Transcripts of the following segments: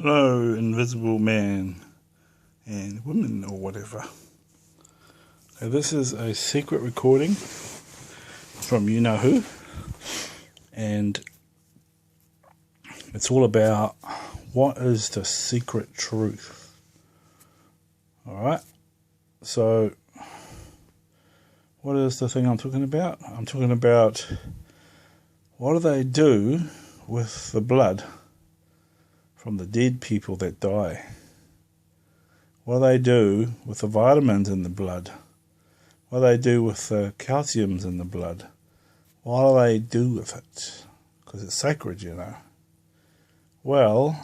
Hello, invisible man and woman or whatever. So this is a secret recording from you know who, and it's all about what is the secret truth. Alright, so what is the thing I'm talking about? I'm talking about what do they do with the blood from the dead people that die? What do they do with the vitamins in the blood? What do they do with the calciums in the blood? What do they do with it? Because it's sacred, you know. Well,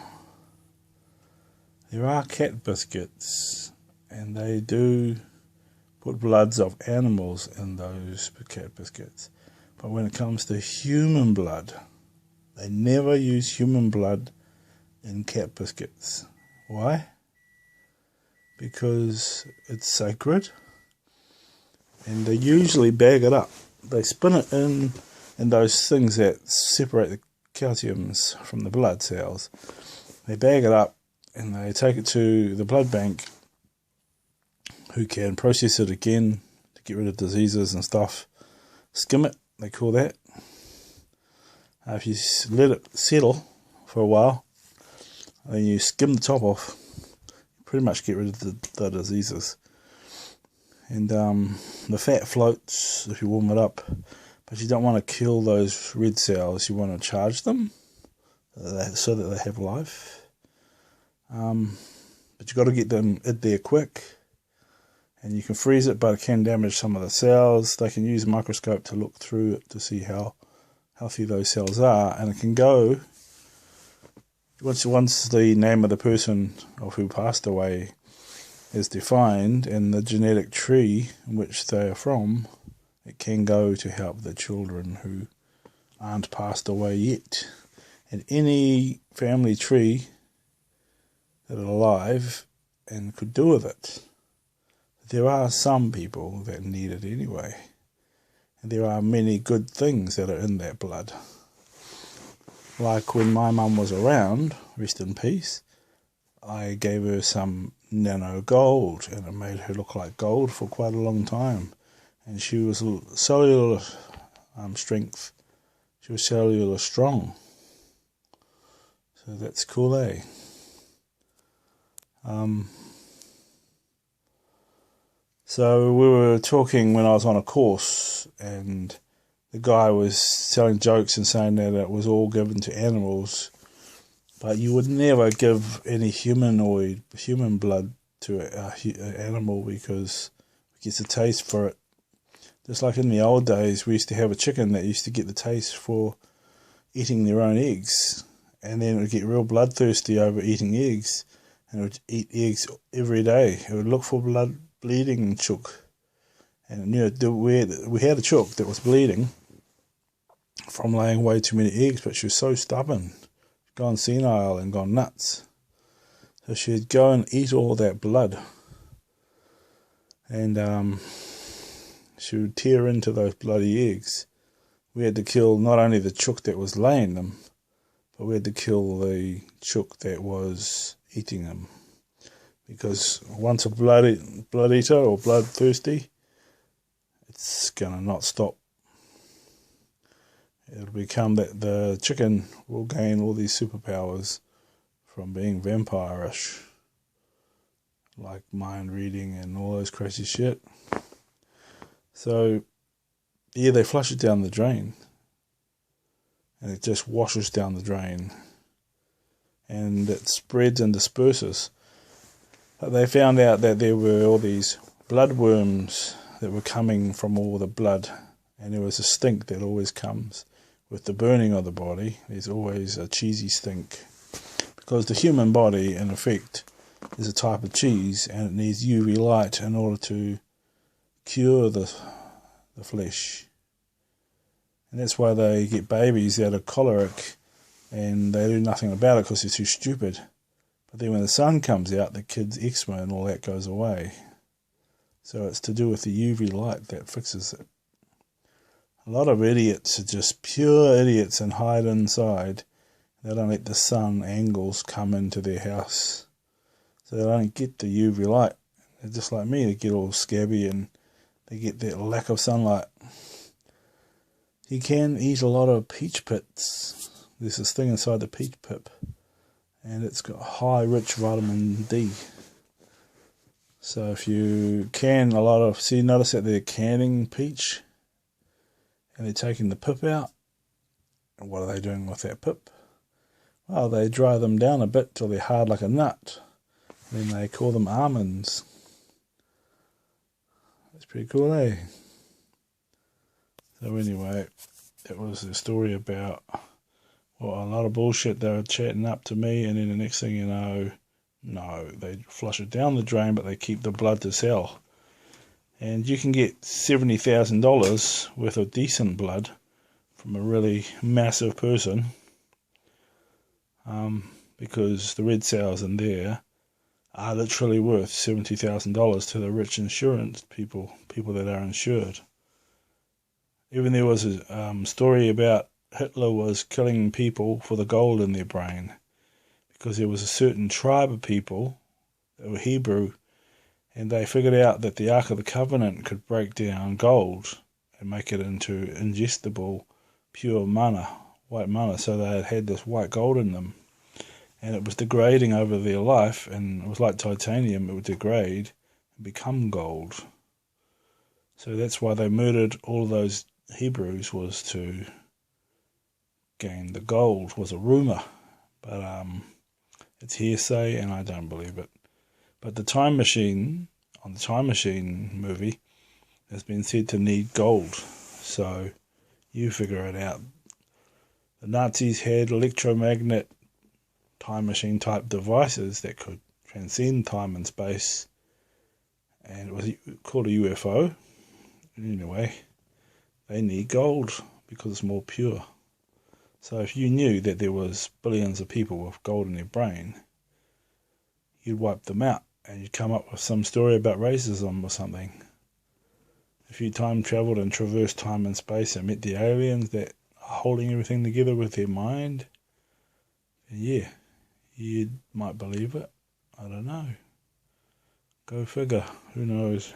there are cat biscuits, and they do put bloods of animals in those cat biscuits. But when it comes to human blood, they never use human blood in cat biscuits. Why? Because it's sacred, and they usually bag it up. They spin it in those things that separate the calciums from the blood cells. They bag it up and they take it to the blood bank, who can process it again to get rid of diseases and stuff. Skim it, they call that. If you let it settle for a while, then you skim the top off, pretty much get rid of the diseases. And the fat floats if you warm it up, but you don't want to kill those red cells. You want to charge them so that they have life. But you've got to get them in there quick. And you can freeze it, but it can damage some of the cells. They can use a microscope to look through it to see how healthy those cells are. And it can go, once the name of the person of who passed away is defined and the genetic tree in which they are from, it can go to help the children who aren't passed away yet. And any family tree that are alive and could do with it. There are some people that need it anyway. And there are many good things that are in that blood. Like when my mum was around, rest in peace, I gave her some nano gold, and it made her look like gold for quite a long time. And she was cellular strength. She was cellular strong. So that's cool, eh? So we were talking when I was on a course, and the guy was telling jokes and saying that it was all given to animals, but you would never give any human blood to an animal because it gets a taste for it. Just like in the old days, we used to have a chicken that used to get the taste for eating their own eggs, and then it would get real bloodthirsty over eating eggs, and it would eat eggs every day. It would look for bleeding chook, and we had a chook that was bleeding from laying way too many eggs, but she was so stubborn, gone senile and gone nuts. So she'd go and eat all that blood, and she would tear into those bloody eggs. We had to kill not only the chook that was laying them, but we had to kill the chook that was eating them. Because once a blood eater or bloodthirsty, it's gonna not stop. It'll become that the chicken will gain all these superpowers from being vampire-ish, like mind reading and all those crazy shit. So yeah, they flush it down the drain, and it just washes down the drain, and it spreads and disperses. But they found out that there were all these bloodworms that were coming from all the blood, and there was a stink that always comes with the burning of the body. There's always a cheesy stink, because the human body, in effect, is a type of cheese, and it needs UV light in order to cure the flesh. And that's why they get babies that are choleric, and they do nothing about it because they're too stupid. But then when the sun comes out, the kid's eczema and all that goes away. So it's to do with the UV light that fixes it. A lot of idiots are just pure idiots and hide inside. They don't let the sun angles come into their house, so they don't get the UV light. They're just like me, they get all scabby and they get that lack of sunlight. You can eat a lot of peach pits. There's this thing inside the peach pip, and it's got high rich vitamin D. So if you can notice that they're canning peach and they're taking the pip out. And what are they doing with that pip? Well, they dry them down a bit till they're hard like a nut. Then they call them almonds. That's pretty cool, eh? So anyway, that was the story about a lot of bullshit they were chatting up to me, and then the next thing you know, no, they flush it down the drain, but they keep the blood to sell. And you can get $70,000 worth of decent blood from a really massive person, because the red cells in there are literally worth $70,000 to the rich insurance people that are insured. Even there was a story about Hitler was killing people for the gold in their brain, because there was a certain tribe of people that were Hebrew, and they figured out that the Ark of the Covenant could break down gold and make it into ingestible, pure mana, white mana, so they had this white gold in them. And it was degrading over their life, and it was like titanium, it would degrade and become gold. So that's why they murdered all of those Hebrews, was to gain the gold, was a rumour. But it's hearsay and I don't believe it. But the Time Machine, on the Time Machine movie, has been said to need gold. So you figure it out. The Nazis had electromagnet time machine type devices that could transcend time and space, and it was called a UFO. Anyway, they need gold because it's more pure. So if you knew that there was billions of people with gold in their brain, you'd wipe them out and you'd come up with some story about racism or something. If you time traveled and traversed time and space and met the aliens that are holding everything together with their mind, then yeah, you might believe it. I don't know. Go figure. Who knows?